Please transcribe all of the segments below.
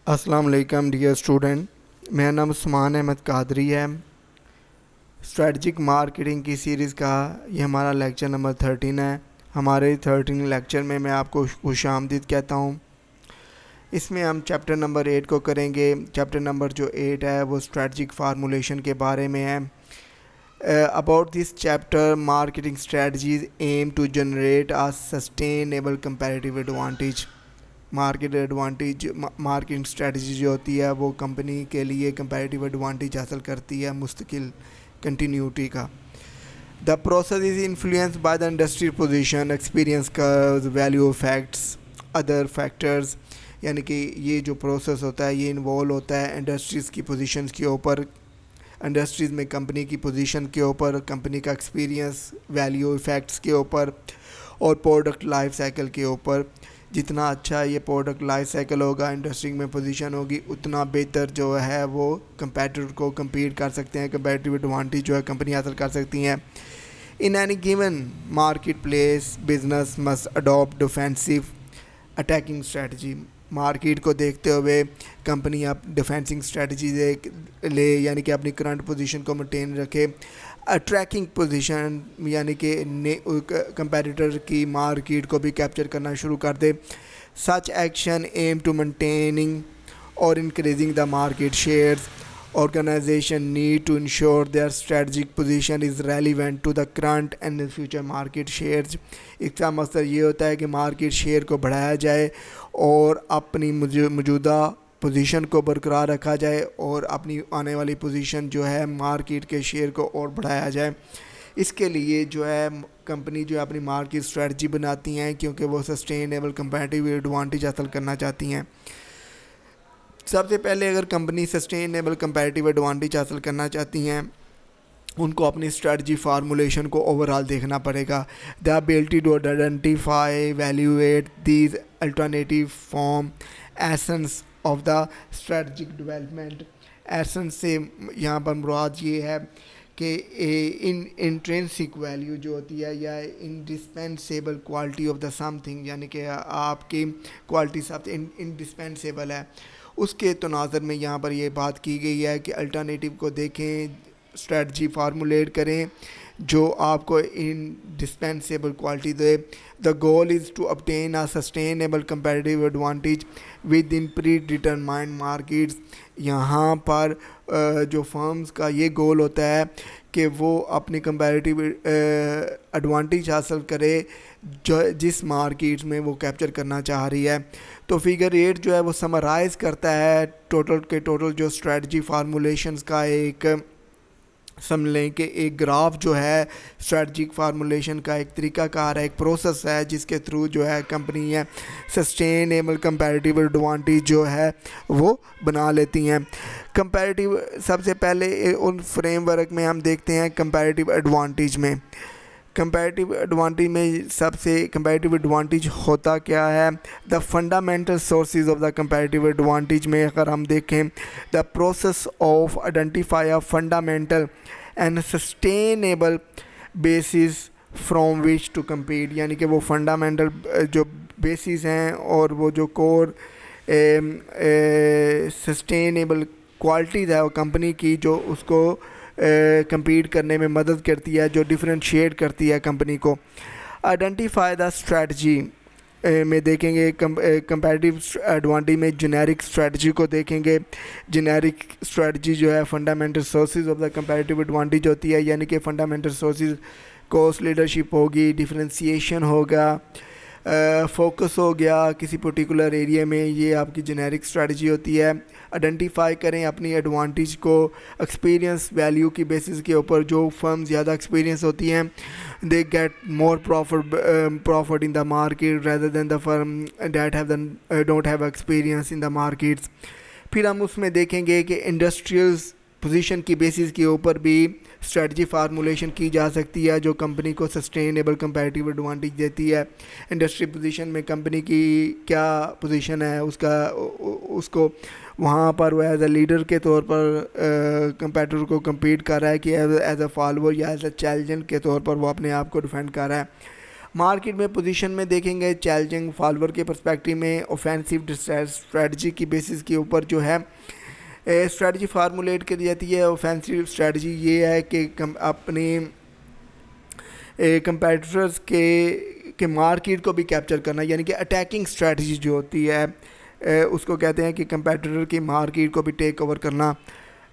السلام علیکم dear student, میرا نام عثمان احمد قادری ہے۔ اسٹریٹجک مارکیٹنگ کی سیریز کا یہ ہمارا لیکچر نمبر 13 ہے۔ ہمارے 13 لیکچر میں آپ کو خوش آمدید کہتا ہوں۔ اس میں ہم چیپٹر نمبر 8 کو کریں گے۔ چیپٹر نمبر جو 8 ہے وہ اسٹریٹجک فارمولیشن کے بارے میں ہے۔ About this chapter marketing strategies aim to generate a sustainable comparative advantage. Marketing strategy جو ہوتی ہے وہ کمپنی کے لیے کمپیریٹیو ایڈوانٹیج حاصل کرتی ہے مستقل کنٹینیوٹی کا۔ The process is influenced by the industry position, experience curves, value facts, other factors, یعنی کہ یہ جو پروسیس ہوتا ہے یہ انوالو ہوتا ہے انڈسٹریز کی پوزیشنز کے اوپر، انڈسٹریز میں کمپنی کی پوزیشن کے اوپر، کمپنی کا ایکسپیرینس، ویلیو فیکٹس کے اوپر اور پروڈکٹ لائف سائیکل کے اوپر۔ جتنا اچھا یہ پروڈکٹ لائف سائیکل ہوگا، انڈسٹری میں پوزیشن ہوگی، اتنا بہتر جو ہے وہ کمپیٹیٹر کو کمپیٹ کر سکتے ہیں، کمپیٹیو ایڈوانٹیج جو ہے کمپنی حاصل کر سکتی ہیں۔ In any given marketplace business must adapt defensive attacking strategy. Market کو دیکھتے ہوئے کمپنی اب ڈیفینسنگ اسٹریٹجی لے، یعنی کہ اپنی کرنٹ پوزیشن کو مینٹین رکھے۔ ٹریکنگ پوزیشن یعنی کہ کمپیٹیٹر کی مارکیٹ کو بھی کیپچر کرنا شروع کر دے۔ Such action aim to maintaining اور increasing the market shares. Organization need to ensure their strategic position is relevant to the current and future market shares. اس کا مقصد یہ ہوتا ہے کہ مارکیٹ شیئر کو بڑھایا جائے اور اپنی موجودہ پوزیشن کو برقرار رکھا جائے اور اپنی آنے والی پوزیشن جو ہے مارکیٹ کے شیئر کو اور بڑھایا جائے۔ اس کے لیے جو ہے کمپنی جو ہے اپنی مارکیٹ اسٹریٹجی بناتی ہیں، کیونکہ وہ سسٹینیبل کمپیٹیو ایڈوانٹیج حاصل کرنا چاہتی ہیں۔ سب سے پہلے اگر کمپنی سسٹینیبل کمپیٹیو ایڈوانٹیج حاصل کرنا چاہتی ہیں، ان کو اپنی اسٹریٹجی فارمولیشن کو اوور آل دیکھنا پڑے گا۔ The ability to identify evaluate these alternative form essence of the strategic development. Essence سے یہاں پر مراد یہ ہے کہ انٹرنسک ویلیو جو ہوتی ہے یا indispensable quality of the some thing, یعنی کہ آپ کی کوالٹی سب انڈسپینسیبل ہے، اس کے تناظر میں یہاں پر یہ بات کی گئی ہے کہ الٹرنیٹیو کو دیکھیں، اسٹریٹجی فارمولیٹ کریں جو آپ کو انڈسپینسیبل کوالٹی دے۔ The goal is to obtain a sustainable competitive advantage within predetermined markets۔ یہاں پر جو فرمز کا یہ گول ہوتا ہے کہ وہ اپنی کمپیریٹیو ایڈوانٹیج حاصل کرے جو جس مارکیٹ میں وہ کیپچر کرنا چاہ رہی ہے۔ تو فگر 8 جو ہے وہ سمرائز کرتا ہے ٹوٹل جو اسٹریٹجی فارمولیشنز کا ایک سمجھ لیں کہ ایک گراف جو ہے اسٹریٹجک فارمولیشن کا ایک طریقہ کار ہے، ایک پروسیس ہے جس کے تھرو جو ہے کمپنی ہے سسٹینیبل کمپیریٹیو ایڈوانٹیج جو ہے وہ بنا لیتی ہیں۔ کمپیریٹیو سب سے پہلے ان فریم ورک میں ہم دیکھتے ہیں کمپیریٹیو ایڈوانٹیج میں سب سے کمپیریٹیو ایڈوانٹیج ہوتا کیا ہے۔ The fundamental sources of the comparative advantage میں اگر ہم دیکھیں، the process of identify a fundamental and sustainable bases from which to compete, یعنی کہ وہ فنڈامنٹل جو بیسز ہیں اور وہ جو کور سسٹینیبل کوالٹیز ہے وہ کمپنی کی جو اس کو کمپیٹ کرنے میں مدد کرتی ہے، جو ڈفرینشیٹ کرتی ہے کمپنی کو۔ آئیڈینٹیفائی دا اسٹریٹجی میں دیکھیں گے، کمپیریٹیو ایڈوانٹیج میں جنیرک اسٹریٹجی کو دیکھیں گے۔ جنیرک اسٹریٹجی جو ہے fundamental sources of the comparative advantage ہوتی ہے، یعنی کہ فنڈامنٹل سورسز کاسٹ لیڈرشپ ہوگی، ڈفرینسیشن ہوگا، فوکس ہو گیا کسی پرٹیکولر ایریا میں، یہ آپ کی جنیرک اسٹریٹجی ہوتی ہے۔ آئیڈینٹیفائی کریں اپنی ایڈوانٹیج کو ایکسپیرینس ویلیو کی بیسس کے اوپر۔ جو فرم زیادہ ایکسپیرینس ہوتی ہیں they get more profit in the market rather than the firm that don't have experience in the markets. پھر ہم اس میں دیکھیں گے کہ انڈسٹریلز پوزیشن کی بیسس کے اوپر بھی اسٹریٹجی فارمولیشن کی جا سکتی ہے جو کمپنی کو سسٹینیبل کمپیریٹیو ایڈوانٹیج دیتی ہے۔ انڈسٹری پوزیشن میں کمپنی کی کیا پوزیشن ہے، اس کو وہاں پر وہ ایز اے لیڈر کے طور پر کمپیٹیٹر کو کمپیٹ کر رہا ہے کہ ایز اے فالوور یا ایز اے چیلنجر کے طور پر وہ اپنے آپ کو ڈیفینڈ کر رہا ہے۔ مارکیٹ میں پوزیشن میں دیکھیں گے چیلنجنگ فالوور کے پرسپیکٹیو میں اوفینسو اسٹریٹجی کی بیسس کے اوپر جو ہے اسٹریٹجی فارمولیٹ کی جاتی ہے. اوفینسو اسٹریٹجی یہ ہے کہ اپنے کمپیٹیٹرز کے مارکیٹ کو بھی کیپچر کرنا, یعنی کہ اٹیکنگ اسٹریٹجی جو ہوتی ہے اس کو کہتے ہیں کہ کمپیٹیٹر کی مارکیٹ کو بھی ٹیک اوور کرنا.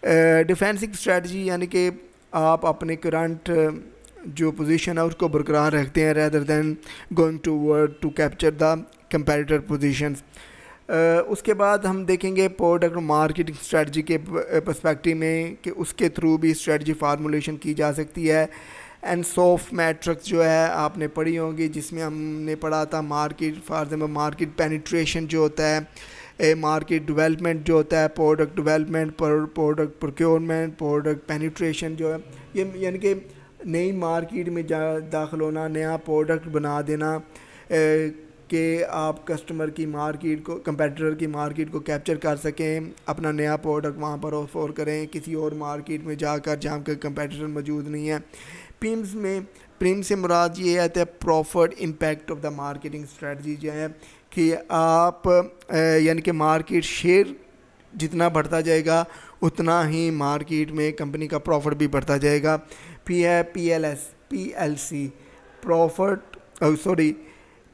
ڈیفینسنگ اسٹریٹجی یعنی کہ آپ اپنے کرنٹ جو پوزیشن ہے اس کو برقرار رکھتے ہیں rather than going to word to capture the competitor positions. اس کے بعد ہم دیکھیں گے پروڈکٹ مارکیٹنگ اسٹریٹجی کے پرسپیکٹیو میں کہ اس کے تھرو بھی اسٹریٹجی فارمولیشن کی جا سکتی ہے. اینڈ سوفٹ میٹرکس جو ہے آپ نے پڑھی ہوں گی, جس میں ہم نے پڑھا تھا market for example market penetration جو ہوتا ہے, مارکیٹ ڈیولپمنٹ جو ہوتا ہے, product development, product procurement, product penetration جو ہے یہ یعنی کہ نئی مارکیٹ میں داخل ہونا, نیا پروڈکٹ بنا دینا کہ آپ کسٹمر کی مارکیٹ کو کمپیٹیٹر کی مارکیٹ کو کیپچر کر سکیں, اپنا نیا پروڈکٹ وہاں پر آفر کریں کسی اور مارکیٹ میں جا کر جہاں کا کمپیٹیٹر موجود نہیں ہے. پریم سے مراد یہ آتا ہے profit impact of the marketing strategy جو ہے کہ آپ یعنی کہ مارکیٹ شیئر جتنا بڑھتا جائے گا اتنا ہی مارکیٹ میں کمپنی کا پروفٹ بھی بڑھتا جائے گا. PLC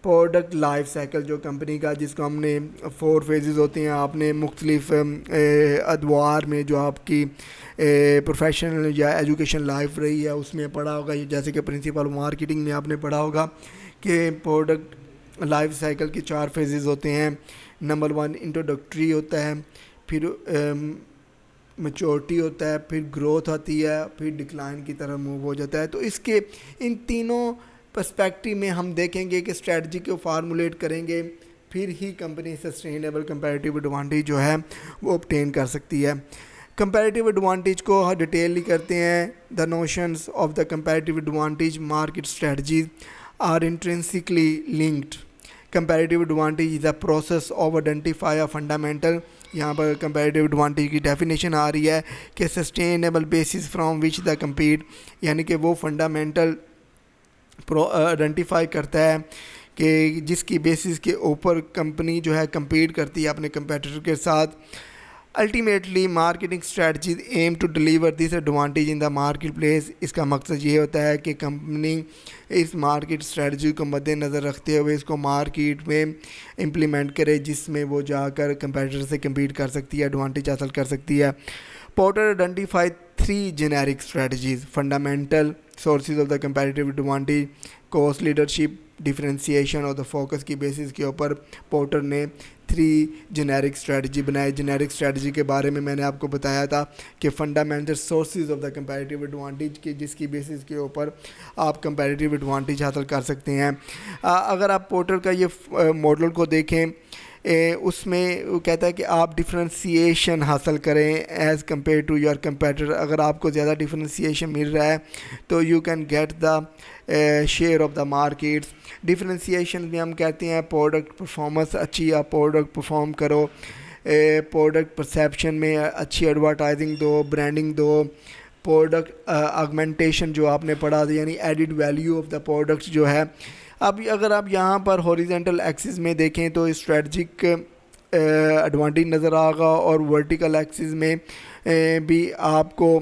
پروڈکٹ لائف سائیکل جو کمپنی کا, جس کو ہم نے 4 فیزز ہوتے ہیں, آپ نے مختلف ادوار میں جو آپ کی پروفیشنل یا ایجوکیشن لائف رہی ہے اس میں پڑھا ہوگا, جیسے کہ پرنسپل مارکیٹنگ میں آپ نے پڑھا ہوگا کہ پروڈکٹ لائف سائیکل کے 4 فیزز ہوتے ہیں. نمبر 1 انٹروڈکٹری ہوتا ہے, پھر میچورٹی ہوتا ہے, پھر گروتھ آتی ہے, پھر ڈکلائن کی طرف موو ہو جاتا ہے. تو اس کے ان تینوں پرسپیکٹیو میں ہم دیکھیں گے کہ اسٹریٹجی کو فارمولیٹ کریں گے, پھر ہی کمپنی سسٹینیبل کمپیریٹیو ایڈوانٹیج جو ہے وہ obtain کر سکتی ہے. کمپیریٹیو ایڈوانٹیج کو ڈیٹیللی کرتے ہیں. The notions of the comparative advantage market strategies are intrinsically linked. Comparative advantage is a process of identify a fundamental. یہاں پر کمپیریٹیو ایڈوانٹیج کی ڈیفینیشن آ رہی ہے کہ sustainable basis from which the compete, یعنی کہ وہ فنڈامنٹل آئیڈینٹیفائی کرتا ہے کہ جس کی بیسس کے اوپر کمپنی جو ہے کمپیٹ کرتی ہے اپنے کمپیٹیٹر کے ساتھ. Ultimately marketing strategies aim to deliver this advantage in the marketplace. اس کا مقصد یہ ہوتا ہے کہ کمپنی اس مارکیٹ اسٹریٹجی کو مد نظر رکھتے ہوئے اس کو مارکیٹ میں امپلیمنٹ کرے, جس میں وہ جا کر کمپیٹیٹر سے کمپیٹ کر سکتی ہے, ایڈوانٹیج حاصل کر سکتی ہے. Porter identify 3 generic strategies. Fundamental sources of the comparative advantage, cost leadership, differentiation اور دا فوکس کی بیسس کے اوپر پورٹر نے 3 جینیرک اسٹریٹجی بنائے. جینیرک اسٹریٹجی کے بارے میں نے آپ کو بتایا تھا کہ fundamental sources of the comparative advantage کی جس کی بیسس کے اوپر آپ کمپیریٹیو ایڈوانٹیج حاصل کر سکتے ہیں. اگر آپ پورٹر کا یہ ماڈل کو دیکھیں اس میں وہ کہتا ہے کہ آپ ڈفرینسیشن حاصل کریں as compare to your competitor. اگر آپ کو زیادہ ڈفرینسیشن مل رہا ہے تو you can get the share of the markets. Differentiation میں ہم کہتے ہیں پروڈکٹ پرفارمنس اچھی, آپ پروڈکٹ پرفارم کرو, پروڈکٹ پرسیپشن میں اچھی ایڈورٹائزنگ دو, برانڈنگ دو, پروڈکٹ آگمنٹیشن جو آپ نے پڑھا تھا یعنی added value of the product جو ہے. اب اگر آپ یہاں پر ہاریزونٹل ایکسس میں دیکھیں تو اسٹریٹجک ایڈوانٹیج نظر آئے گا, اور ورٹیکل ایکسس میں بھی آپ کو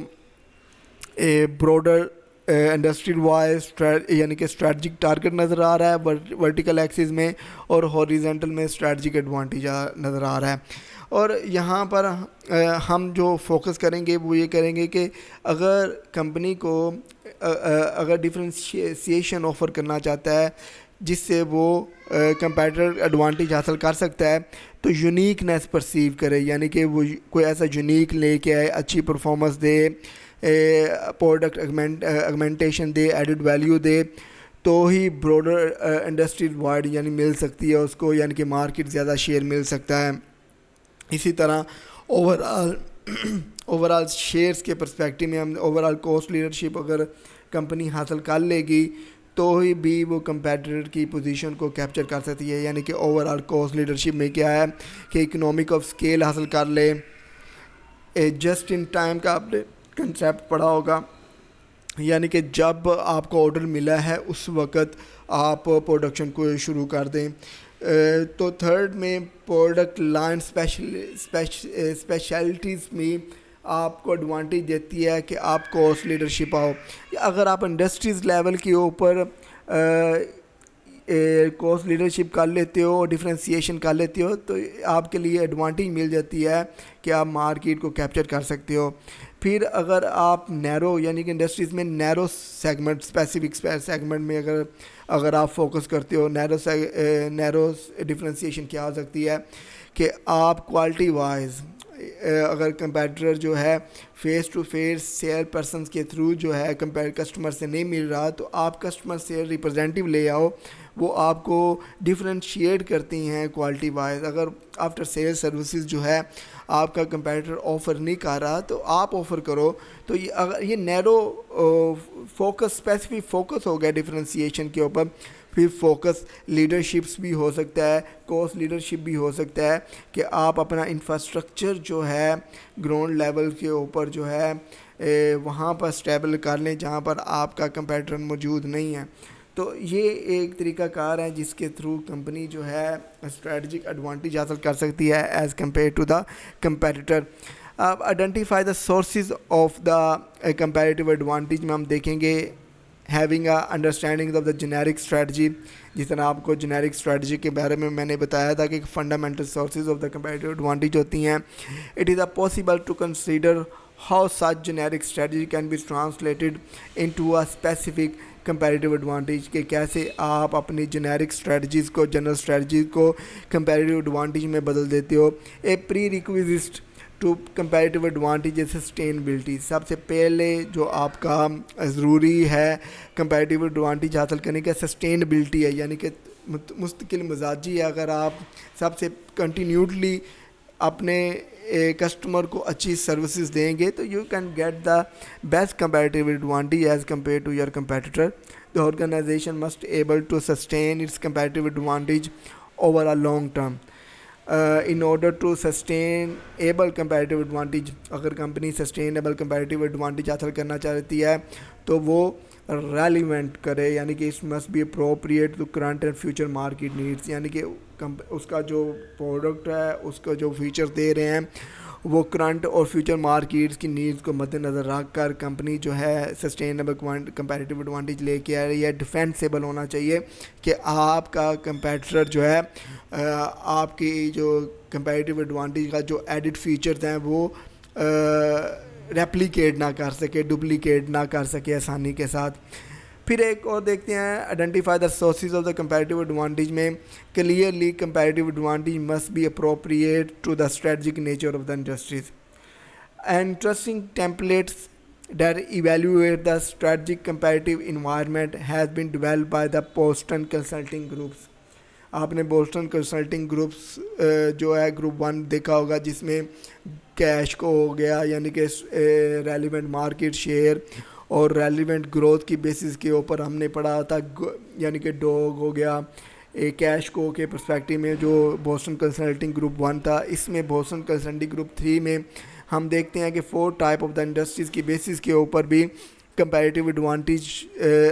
بروڈر انڈسٹریل وائز یعنی کہ اسٹریٹجک ٹارگٹ نظر آ رہا ہے ورٹیکل ایکسس میں, اور ہاریزونٹل میں اسٹریٹجک ایڈوانٹیج نظر آ رہا ہے. اور یہاں پر ہم جو فوکس کریں گے وہ یہ کریں گے کہ اگر کمپنی کو اگر ڈفرینسیشن آفر کرنا چاہتا ہے جس سے وہ کمپیٹیٹر ایڈوانٹیج حاصل کر سکتا ہے تو یونیکنیس پرسیو کرے, یعنی کہ وہ کوئی ایسا یونیک لے کے آئے, اچھی پرفارمنس دے, پروڈکٹ ایگمنٹیشن دے, ایڈڈ ویلیو دے, تو ہی بروڈر انڈسٹریل وائڈ یعنی مل سکتی ہے اس کو, یعنی کہ مارکیٹ زیادہ شیئر مل سکتا ہے. اسی طرح اوور آل شیئرس کے پرسپیکٹیو میں ہم اوور آل کاسٹ لیڈرشپ اگر کمپنی حاصل کر لے گی تو ہی بھی وہ کمپیٹیٹر کی پوزیشن کو کیپچر کر سکتی ہے. یعنی کہ اوور آل کاسٹ لیڈرشپ میں کیا ہے کہ اکنامک آف اسکیل حاصل کر لے. جسٹ ان ٹائم کا آپ نے کنسیپٹ پڑھا ہوگا, یعنی کہ جب آپ کو آرڈر ملا ہے اس وقت آپ پروڈکشن کو شروع کر دیں. تو تھرڈ میں پروڈکٹ لائن اسپیشلٹیز میں آپ کو ایڈوانٹیج دیتی ہے کہ آپ کاسٹ لیڈرشپ آؤ. اگر آپ انڈسٹریز لیول کے اوپر کاسٹ لیڈرشپ کر لیتے ہو, ڈفرینسیشن کر لیتے ہو, تو آپ کے لیے ایڈوانٹیج مل جاتی ہے کہ آپ مارکیٹ کو کیپچر کر سکتے ہو. پھر اگر آپ نیرو یعنی کہ انڈسٹریز میں نیرو سیگمنٹ اسپیسیفک سیگمنٹ میں اگر آپ فوکس کرتے ہو, نیرو ڈفرینسیشن کیا ہو سکتی ہے کہ آپ کوالٹی وائز اگر کمپیٹیٹر جو ہے face to face sale persons کے تھرو جو ہے کسٹمر سے نہیں مل رہا, تو آپ کسٹمر سے ریپرزینٹیو لے آؤ, وہ آپ کو ڈفرینشیٹ کرتی ہیں کوالٹی وائز. اگر آفٹر سیل سروسز جو ہے آپ کا کمپیٹیٹر آفر نہیں کر رہا تو آپ آفر کرو. تو یہ نیرو فوکس اسپیسیفک فوکس ہو گیا ڈفرینسیشن کے اوپر. پھر فوکس لیڈرشپس بھی ہو سکتا ہے, کاسٹ لیڈرشپ بھی ہو سکتا ہے کہ آپ اپنا انفراسٹرکچر جو ہے گراؤنڈ لیول کے اوپر جو ہے وہاں پر اسٹیبل کر لیں جہاں پر آپ کا کمپیٹیٹر موجود نہیں ہے. تو یہ ایک طریقہ کار ہے جس کے تھرو کمپنی جو ہے اسٹریٹجک ایڈوانٹیج حاصل کر سکتی ہے as compare to the competitor. اب identify the sources of the comparative advantage میں ہم دیکھیں گے having a understanding of the generic strategy. جس طرح آپ کو جنیرک اسٹریٹجی کے بارے میں نے بتایا تھا کہ fundamental sources of the comparative advantage ہوتی ہیں. It is a possible to consider how such generic strategy can be translated into a specific comparative advantage کہ کیسے آپ اپنی جنیرک اسٹریٹجیز کو جنرل اسٹریٹجیز کو کمپیریٹیو ایڈوانٹیج میں بدل دیتے ہو. اے پری ریکویزٹ ٹو کمپیریٹیو ایڈوانٹیج ہے سسٹینبلٹی. سب سے پہلے جو آپ کا ضروری ہے کمپیریٹیو ایڈوانٹیج حاصل کرنے کا سسٹینبلٹی ہے, یعنی کہ مستقل مزاجی ہے. اگر آپ سب سے کنٹینیوٹلی اپنے کسٹمر کو اچھی سروسز دیں گے تو you can get the best comparative advantage as compare to your competitor. The organisation must able to sustain its comparative advantage over a long term. In order to sustainable comparative advantage, اگر company sustainable comparative advantage حاصل کرنا چاہتی ہے تو وہ relevant کرے, یعنی کہ اس must be appropriate to current and future market needs. یعنی کہ اس کا جو پروڈکٹ ہے اس کو جو فیچر دے رہے ہیں وہ کرنٹ اور فیوچر مارکیٹس کی نیڈز کو مد نظر رکھ کر کمپنی جو ہے سسٹینیبل کمپیریٹیو ایڈوانٹیج لے کے آ رہی ہے. ڈیفینسیبل ہونا چاہیے کہ آپ کا کمپیٹیٹر جو ہے آپ کی جو کمپیریٹیو ایڈوانٹیج کا جو ایڈڈ فیچرز ہیں وہ ریپلیکیٹ نہ کر سکے, ڈپلیکیٹ نہ کر سکے آسانی کے ساتھ. پھر ایک اور دیکھتے ہیں identify the sources of the comparative advantage میں clearly comparative advantage must be appropriate to the strategic nature of the industries. Interesting templates that evaluate the strategic competitive environment has been developed by the Boston Consulting Groups. آپ نے Boston consulting groups جو ہے group 1 دیکھا ہوگا جس میں cash کو ہو گیا, یعنی کہ ریلیونٹ مارکیٹ شیئر اور ریلیونٹ گروتھ کی بیسس کے اوپر ہم نے پڑھا تھا, یعنی کہ ڈوگ ہو گیا. کیش کو کے پرسپیکٹیو میں جو بوسٹن کنسلٹنگ گروپ 1 تھا, اس میں بوسٹن کنسلٹنگ گروپ 3 میں ہم دیکھتے ہیں کہ 4 ٹائپ آف دا انڈسٹریز کی بیسس کے اوپر بھی کمپیریٹیو ایڈوانٹیج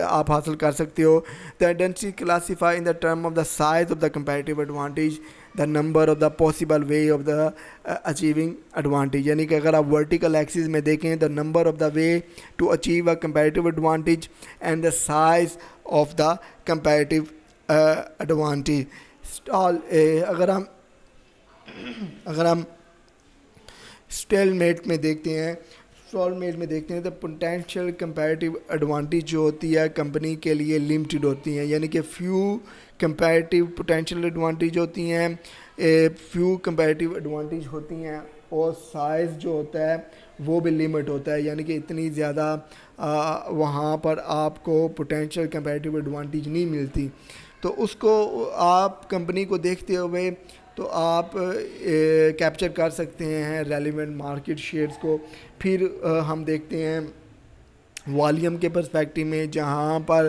آپ حاصل کر سکتے ہو. The industry classify in the term of the size of the comparative advantage, the number of the possible way of the achieving advantage. یعنی کہ اگر آپ ورٹیکل ایکسس میں دیکھیں the number of the way to achieve a comparative advantage and the size of the comparative advantage. اگر ہم steel meat میں دیکھتے ہیں تو پوٹینشیل کمپیریٹیو ایڈوانٹیج جو ہوتی ہے کمپنی کے لیے لمیٹڈ ہوتی ہیں, یعنی کہ فیو کمپیریٹیو پوٹینشیل ایڈوانٹیج ہوتی ہیں, فیو کمپیریٹیو ایڈوانٹیج ہوتی ہیں, اور سائز جو ہوتا ہے وہ بھی لمٹ ہوتا ہے, یعنی کہ اتنی زیادہ وہاں پر آپ کو پوٹینشیل کمپیریٹیو ایڈوانٹیج نہیں ملتی. تو اس کو آپ کمپنی کو دیکھتے ہوئے تو آپ کیپچر کر سکتے ہیں ریلیونٹ مارکیٹ شیئرز کو. پھر ہم دیکھتے ہیں والیوم کے پرسپیکٹیو میں جہاں پر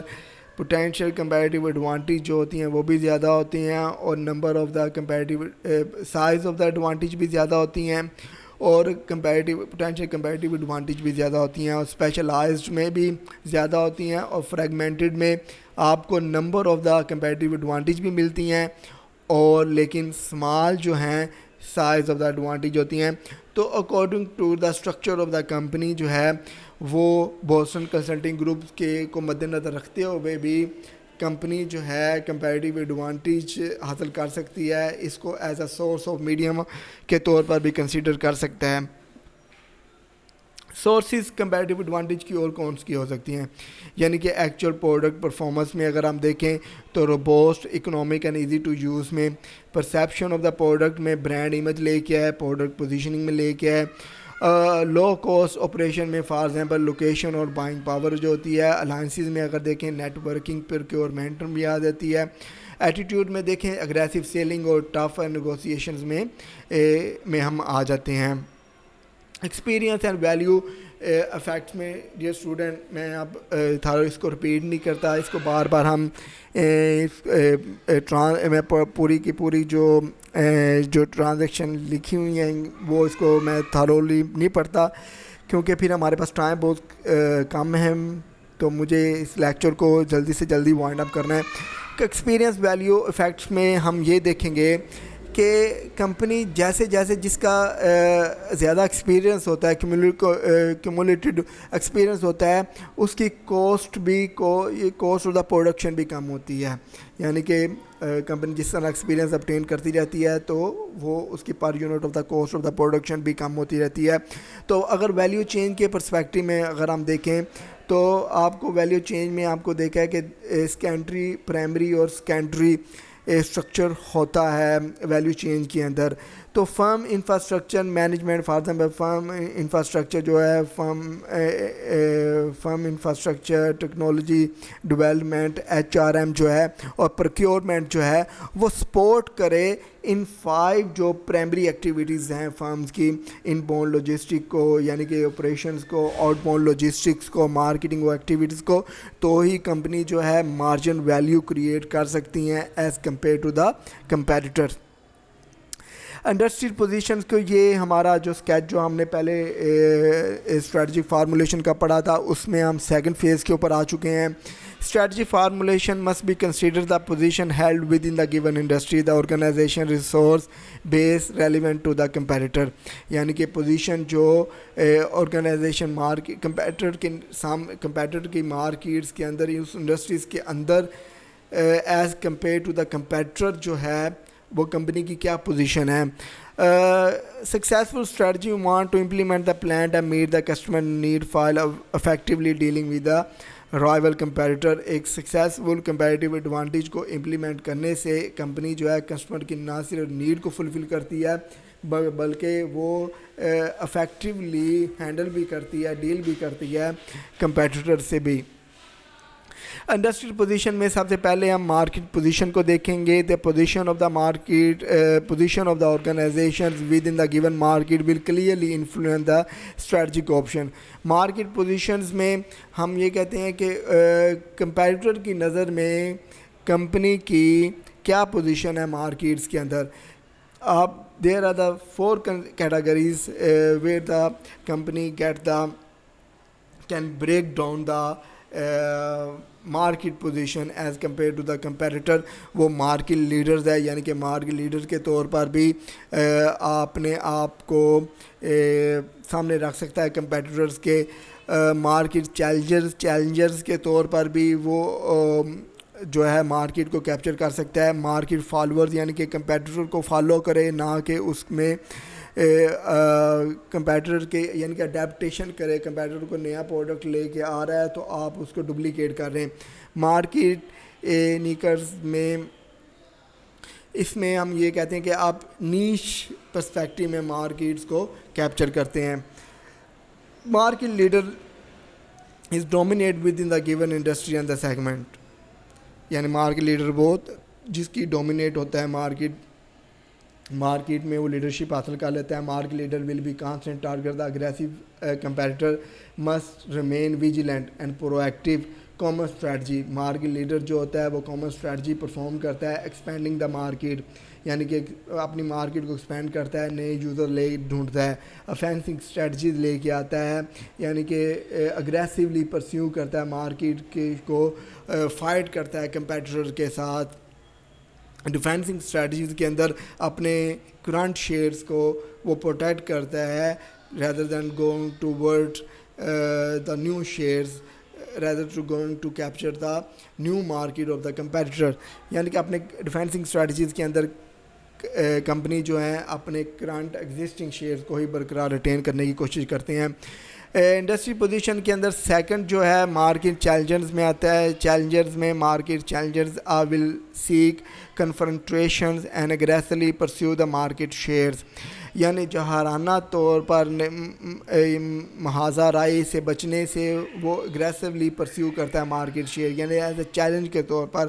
پوٹینشیل کمپیریٹیو ایڈوانٹیج جو ہوتی ہیں وہ بھی زیادہ ہوتی ہیں, اور number of the comparative size of the advantage بھی زیادہ ہوتی ہیں, اور پوٹینشیل کمپیریٹیو ایڈوانٹیج بھی زیادہ ہوتی ہیں, اور اسپیشلائزڈ میں بھی زیادہ ہوتی ہیں, اور فریگمنٹڈ میں آپ کو number of the comparative advantage بھی ملتی ہیں, اور لیکن اسمال جو ہیں سائز آف دا ایڈوانٹیج ہوتی ہیں. تو according to the structure of the company جو ہے وہ بوسٹن کنسلٹنگ گروپ کے کو مد نظر رکھتے ہوئے بھی کمپنی جو ہے کمپیریٹیو ایڈوانٹیج حاصل کر سکتی ہے, اس کو as a source of medium کے طور پر بھی کنسیڈر کر سکتا ہے. سورسز کمپیریٹیو ایڈوانٹیج کی اور کون سی ہو سکتی ہیں, یعنی کہ ایکچوئل پروڈکٹ پرفارمنس میں اگر ہم دیکھیں تو robust economic and easy to use میں, پرسیپشن آف دا پروڈکٹ میں برانڈ امیج لے کے ہے, پروڈکٹ پوزیشننگ میں لے کے ہے, لو کاسٹ آپریشن میں فار ایگزامپل لوکیشن اور بائنگ پاور جو ہوتی ہے, الائنسز میں اگر دیکھیں نیٹ ورکنگ پروکیورمنٹ بھی آ جاتی ہے, ایٹیٹیوڈ میں دیکھیں اگریسو سیلنگ اور ٹف نیگوسیشنز میں ہم آ جاتے ہیں. ایکسپیرینس اینڈ ویلیو افیکٹس میں ڈیئر اسٹوڈنٹ میں اب اس کو رپیٹ نہیں کرتا, اس کو بار بار ہم میں پوری کی پوری جو ٹرانزیکشن لکھی ہوئی ہیں وہ اس کو میں تھارولی نہیں پڑھتا, کیونکہ پھر ہمارے پاس ٹائم بہت کم ہے, تو مجھے اس لیکچر کو جلدی سے جلدی وائنڈ اپ کرنا ہے. ایکسپیرینس ویلیو افیکٹس میں ہم یہ دیکھیں گے کہ کمپنی جیسے جیسے جس کا زیادہ ایکسپیرینس ہوتا ہے, کیومولیٹڈ ایکسپیرینس ہوتا ہے, اس کی کاسٹ آف دا پروڈکشن بھی کم ہوتی ہے. یعنی کہ کمپنی جس طرح ایکسپیرینس obtain کرتی رہتی ہے تو وہ اس کی per unit of the cost of the production بھی کم ہوتی رہتی ہے. تو اگر ویلیو چینج کے پرسپیکٹیو میں اگر ہم دیکھیں تو آپ کو ویلیو چینج میں آپ کو دیکھا ہے کہ سیکنڈری, پرائمری اور سیکنڈری اسٹرکچر ہوتا ہے ویلیو چینج کے اندر. تو firm infrastructure management, for example firm infrastructure جو ہے firm infrastructure, technology development, HRM جو ہے, اور پروکیورمنٹ جو ہے وہ سپورٹ کرے ان 5 جو پرائمری ایکٹیویٹیز ہیں فرمز کی, ان باؤنڈ لاجسٹک کو یعنی کہ آپریشنز کو, آؤٹ باؤنڈ لاجسٹکس کو, مارکیٹنگ ایکٹیویٹیز کو, تو ہی کمپنی جو ہے مارجن ویلیو کریٹ کر سکتی ہیں as compare to the competitor. Industrial positions کو یہ ہمارا جو اسکیچ جو ہم نے پہلے اسٹریٹجک فارمولیشن کا پڑھا تھا اس میں ہم سیکنڈ فیز کے اوپر آ چکے ہیں. Strategic formulation must be consider the position held within the given industry, the organisation resource base relevant to the competitor. یعنی کہ پوزیشن جو آرگنائزیشن کمپیٹیٹر کی مارکیٹس کے اندر, اس انڈسٹریز کے اندر as compare to the competitor جو ہے وہ کمپنی کی کیا پوزیشن ہے. Successful strategy want to implement the plan and meet the customer need file effectively dealing with the rival competitor. ایک سکسیزفل کمپیریٹیو ایڈوانٹیج کو امپلیمنٹ کرنے سے کمپنی جو ہے کسٹمر کی نہ صرف نیڈ کو فلفل کرتی ہے بلکہ وہ افیکٹولی ہینڈل بھی کرتی ہے, ڈیل بھی کرتی ہے کمپیٹیٹر سے بھی. انڈسٹریل پوزیشن میں سب سے پہلے ہم مارکیٹ پوزیشن کو دیکھیں گے. The position of the market, position of the organisations within the given market will clearly influence the strategic option. Market positions میں ہم یہ کہتے ہیں کہ کمپیٹیٹر کی نظر میں کمپنی کی کیا پوزیشن ہے مارکیٹس کے اندر. آپ there are the 4 categories where the company can break down the market position as compare to the competitor. وہ مارکیٹ لیڈرز ہے, یعنی کہ مارکیٹ لیڈر کے طور پر بھی اپنے آپ کو سامنے رکھ سکتا ہے کمپیٹیٹرز کے. مارکیٹ چیلنجرز کے طور پر بھی وہ جو ہے مارکیٹ کو کیپچر کر سکتا ہے. مارکیٹ فالوورز یعنی کہ کمپیٹیٹر کو فالو کرے, نہ کہ اس میں کمپیٹیٹر کے یعنی کہ اڈیپٹیشن کرے. کمپیٹیٹر کو نیا پروڈکٹ لے کے آ رہا ہے تو آپ اس کو ڈپلیکیٹ کر رہے ہیں. مارکیٹ نیکرز میں اس میں ہم یہ کہتے ہیں کہ آپ نیش پرسپیکٹیو میں مارکیٹس کو کیپچر کرتے ہیں. Market leader is dominate with in the given industry and the segment. یعنی مارکیٹ لیڈر بہت جس کی ڈومینیٹ ہوتا ہے مارکیٹ میں وہ لیڈرشپ حاصل کر لیتا ہے. Market leader will be constant target the aggressive competitor must remain vigilant and proactive common strategy, market leader جو ہوتا ہے وہ کامن اسٹریٹجی پرفارم کرتا ہے. ایکسپینڈنگ دا مارکیٹ یعنی کہ اپنی مارکیٹ کو ایکسپینڈ کرتا ہے، نئے یوزر لے ڈھونڈتا ہے. افینسنگ اسٹریٹجیز لے کے آتا ہے یعنی کہ اگریسولی پرسیو کرتا ہے مارکیٹ کے کو، فائٹ کرتا ہے کمپیٹیٹر کے ساتھ. ڈیفینسنگ اسٹریٹجیز کے اندر اپنے کرنٹ شیئرز کو وہ پروٹیکٹ کرتا ہے rather than going towards the new shares, rather to going to capture the new market of the competitor. یعنی کہ اپنے ڈیفینسنگ اسٹریٹجیز کے اندر کمپنی جو ہیں اپنے کرنٹ ایگزسٹنگ شیئرز کو ہی برقرار ریٹین کرنے کی کوشش کرتے ہیں. انڈسٹری پوزیشن کے اندر سیکنڈ جو ہے مارکیٹ چیلنجرز میں آتا ہے. چیلنجرز میں market challengers will seek confrontations and aggressively pursue the market shares. یعنی جہارانہ طور پر محاذہ رائے سے بچنے سے وہ اگریسولی پرسیو کرتا ہے مارکیٹ شیئر، یعنی ایز اے چیلنج کے طور پر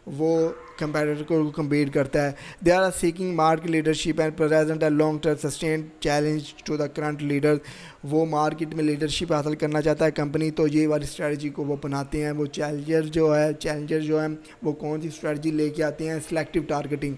وہ کمپیٹیٹر کو کمپیٹ کرتا ہے. They are seeking market leadership and present a long term sustained challenge to the current leader. وہ مارکیٹ میں لیڈرشپ حاصل کرنا چاہتا ہے کمپنی، تو یہ والی اسٹریٹجی کو وہ بناتے ہیں. وہ چیلنجر جو ہیں وہ کون سی اسٹریٹجی لے کے آتے ہیں؟ Selective targeting.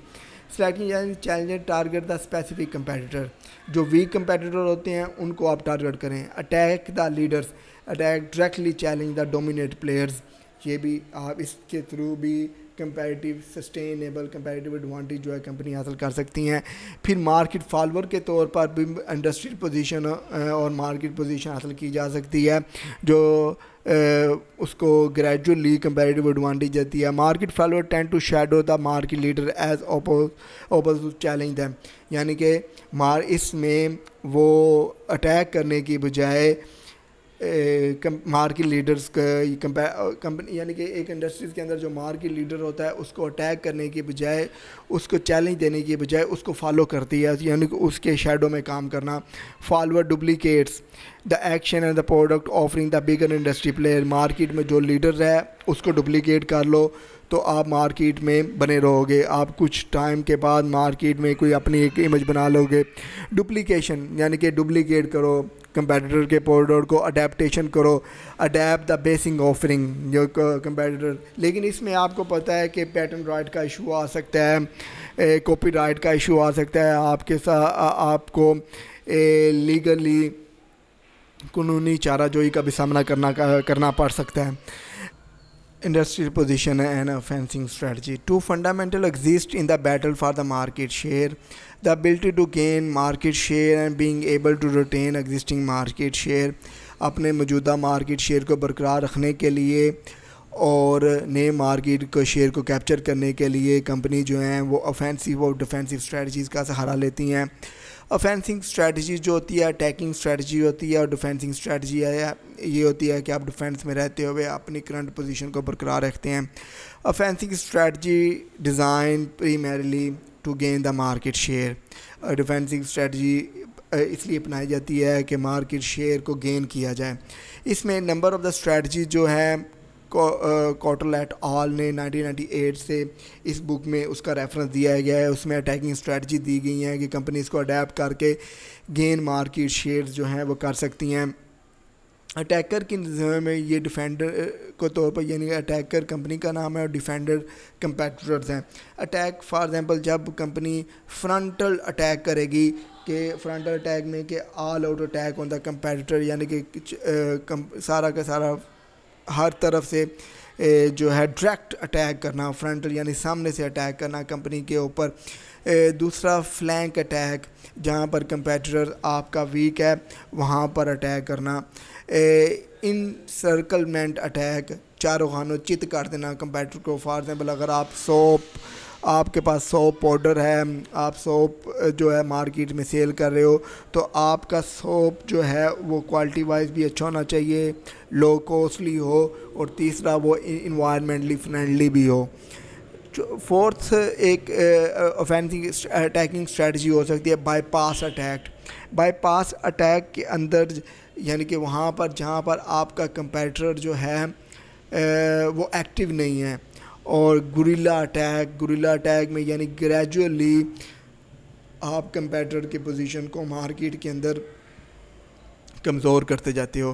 سلیکٹنگ یعنی challenger target the specific competitor. جو ویک کمپیٹیٹر ہوتے ہیں ان کو آپ ٹارگیٹ کریں. Attack the leaders, attack directly challenge the dominate players. یہ بھی آپ اس کے تھرو بھی کمپیٹیو سسٹینیبل کمپیٹیو ایڈوانٹیج جو ہے کمپنی حاصل کر سکتی ہیں. پھر مارکیٹ فالوور کے طور پر بھی انڈسٹری پوزیشن اور مارکیٹ پوزیشن حاصل کی جا سکتی ہے جو اس کو گریجولی کمپیٹیو ایڈوانٹیج دیتی ہے. Market follower tend to shadow the market leader as opposed to challenge them. یعنی کہ اس میں وہ اٹیک کرنے کی بجائے مارکیٹ لیڈرز کمپنی یعنی کہ ایک انڈسٹریز کے اندر جو مارکیٹ لیڈر ہوتا ہے اس کو اٹیک کرنے کی بجائے، اس کو چیلنج دینے کی بجائے اس کو فالو کرتی ہے، یعنی کہ اس کے شیڈو میں کام کرنا. Follower duplicates the action and the product offering the bigger industry player. Market میں جو لیڈر ہے اس کو ڈپلیکیٹ کر لو تو آپ مارکیٹ میں بنے رہو گے. آپ کچھ ٹائم کے بعد مارکیٹ میں کوئی اپنی ایک امیج بنا لو گے. ڈپلیکیشن یعنی کہ ڈپلیکیٹ کرو کمپیٹیٹر کے پروڈکٹ کو، اڈیپٹیشن کرو، اڈیپٹ دا بیسنگ آفرنگ جو کمپیٹیٹر. لیکن اس میں آپ کو پتہ ہے کہ پیٹنٹ رائٹ کا ایشو آ سکتا ہے، کاپی رائٹ کا ایشو آ سکتا ہے. آپ کے ساتھ آپ کو لیگلی قانونی چارہ جوئی کا بھی سامنا کرنا پڑ سکتا ہے. Industry position and offensing strategy. Two fundamental exist in the battle for the market share: the ability to gain market share and being able to retain existing market share. اپنے موجودہ مارکیٹ شیئر کو برقرار رکھنے کے لیے اور نئے market کو شیئر کو کیپچر کرنے کے لیے کمپنی جو ہیں وہ offensive اور defensive strategies کا سہارا لیتی ہیں. افینسنگ اسٹریٹجی جو ہوتی ہے اٹیکنگ اسٹریٹجی ہوتی ہے، اور ڈیفینسنگ اسٹریٹجی یہ ہوتی ہے کہ آپ ڈیفینس میں رہتے ہوئے اپنی کرنٹ پوزیشن کو برقرار رکھتے ہیں. Offensive strategy designed primarily to gain the market share. Defensive strategy اس لیے اپنائی جاتی ہے کہ مارکیٹ شیئر کو گین کیا جائے. اس میں نمبر آف دا اسٹریٹجی جو ہے کوٹل ایٹ آل نے 1998 سے اس بک میں اس کا ریفرنس دیا گیا ہے. اس میں اٹیکنگ اسٹریٹجی دی گئی ہیں کہ کمپنی اس کو اڈیپٹ کر کے گین مارکیٹ شیئرز جو ہیں وہ کر سکتی ہیں. اٹیکر کی نظام میں یہ ڈیفینڈر کو طور پر یعنی اٹیکر کمپنی کا نام ہے اور ڈیفینڈر کمپیٹیٹرز ہیں. اٹیک فار ایگزامپل جب کمپنی فرنٹل اٹیک کرے گی کہ فرنٹل اٹیک میں کہ all out attack on the competitor, یعنی کہ سارا کا سارا ہر طرف سے جو ہے ڈائریکٹ اٹیک کرنا، فرنٹل یعنی سامنے سے اٹیک کرنا کمپنی کے اوپر. دوسرا فلینک اٹیک، جہاں پر کمپیٹیٹر آپ کا ویک ہے وہاں پر اٹیک کرنا. ان سرکلمنٹ اٹیک، چاروں خانوں چت کر دینا کمپیٹیٹر کو. فار ایگزامپل اگر آپ کے پاس سوپ پاؤڈر ہے، آپ سوپ جو ہے مارکیٹ میں سیل کر رہے ہو، تو آپ کا سوپ جو ہے وہ کوالٹی وائز بھی اچھا ہونا چاہیے، لو کوسٹلی ہو، اور تیسرا وہ انوائرمنٹلی فرینڈلی بھی ہو. فورتھ ایک اوفینسنگ اٹیکنگ اسٹریٹجی ہو سکتی ہے by pass attack. By pass attack کے اندر یعنی کہ وہاں پر جہاں پر آپ کا کمپیٹیٹر جو ہے وہ ایکٹیو نہیں ہے. اور گوریلا اٹیک میں یعنی گریجولی آپ کمپیٹیٹر کی پوزیشن کو مارکیٹ کے اندر کمزور کرتے جاتے ہو.